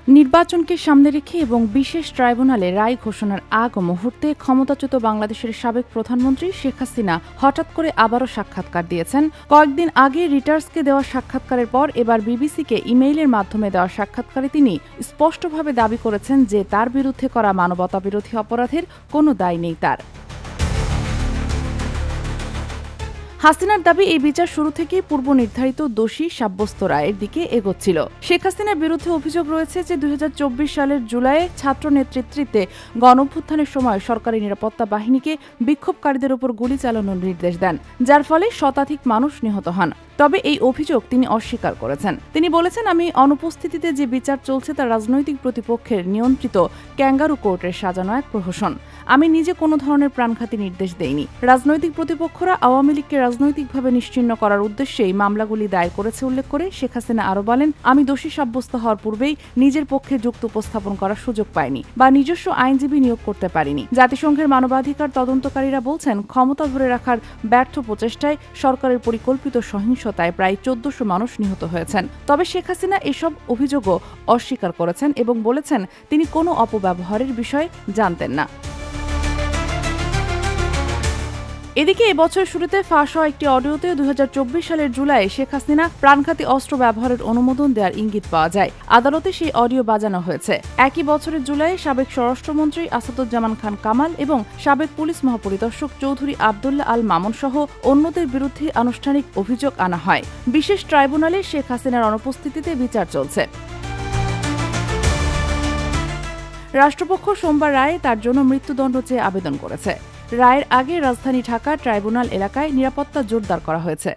নির্বাচনকে সামনে রেখে এবং বিশেষ ট্রাইব্যুনালে রায় ঘোষণার আগ মুহূর্তে ক্ষমতাচ্যুত বাংলাদেশের সাবেক প্রধানমন্ত্রী শেখ হাসিনা হঠাৎ করে আবারও সাক্ষাৎকার দিয়েছেন। কয়েকদিন আগে রিটার্সকে দেওয়া সাক্ষাৎকারের পর এবার বিবিসিকে ইমেইলের মাধ্যমে দেওয়া সাক্ষাৎকারে তিনি স্পষ্টভাবে দাবি করেছেন যে তার বিরুদ্ধে করা মানবতাবিরোধী অপরাধের কোনো দায় নেই তার। হাসিনার দাবি এই বিচার শুরু থেকেই পূর্ব নির্ধারিত দোষী সাব্যস্ত রায়ের দিকে এগোচ্ছিল। শেখ হাসিনার বিরুদ্ধে অভিযোগ রয়েছে যে ২০২৪ সালের জুলাইয়ে ছাত্র নেতৃত্বে গণঅভ্যুত্থানের সময় সরকারি নিরাপত্তা বাহিনীকে বিক্ষোভকারীদের উপর গুলি চালানোর নির্দেশ দেন, যার ফলে শতাধিক মানুষ নিহত হন। তবে এই অভিযোগ তিনি অস্বীকার করেছেন। তিনি বলেছেন, আমি অনুপস্থিতিতে যে বিচার চলছে তা রাজনৈতিক প্রতিপক্ষের নিয়ন্ত্রিত ক্যাঙ্গারু কোর্টের সাজানো এক প্রহসন। আমি নিজে কোনো ধরনের প্রাণঘাতী নির্দেশ দেইনি। রাজনৈতিক প্রতিপক্ষরা আওয়ামী লীগকে রাজনৈতিকভাবে নিশ্চিহ্ন করার উদ্দেশ্যেই মামলাগুলি দায়ের করেছে উল্লেখ করে শেখ হাসিনা আরও বলেন, আমি দোষী সাব্যস্ত হওয়ার পূর্বেই নিজের পক্ষে যুক্তি উপস্থাপন করার সুযোগ পাইনি বা নিজস্ব আইনজীবী নিয়োগ করতে পারিনি। জাতিসংঘের মানবাধিকার তদন্তকারীরা বলছেন, ক্ষমতা ধরে রাখার ব্যর্থ প্রচেষ্টায় সরকারের পরিকল্পিত সহিংসতায় প্রায় ১৪০০ মানুষ নিহত হয়েছেন। তবে শেখ হাসিনা এসব অভিযোগও অস্বীকার করেছেন এবং বলেছেন তিনি কোনো অপব্যবহারের বিষয়ে জানতেন না। এদিকে এবছর শুরুতে ফাঁস হওয়া একটি অডিওতে ২০২৪ সালের জুলাইয়ে শেখ হাসিনা প্রাণঘাতী অস্ত্র ব্যবহারের অনুমোদন দেওয়ার ইঙ্গিত পাওয়া যায়। আদালতে সেই অডিও বাজানো হয়েছে। একই বছরের জুলাইয়ে সাবেক স্বরাষ্ট্রমন্ত্রী আসাদুজ্জামান খান কামাল এবং সাবেক পুলিশ মহাপরিদর্শক চৌধুরী আবদুল্লাহ আল মামুন সহ অন্যদের বিরুদ্ধে আনুষ্ঠানিক অভিযোগ আনা হয়। বিশেষ ট্রাইব্যুনালে শেখ হাসিনার অনুপস্থিতিতে বিচার চলছে। রাষ্ট্রপক্ষ সোমবার রায়ে তার জন্য মৃত্যুদণ্ড চেয়ে আবেদন করেছে। রায়ের আগে রাজধানী ঢাকা ট্রাইব্যুনাল এলাকায় নিরাপত্তা জোরদার করা হয়েছে।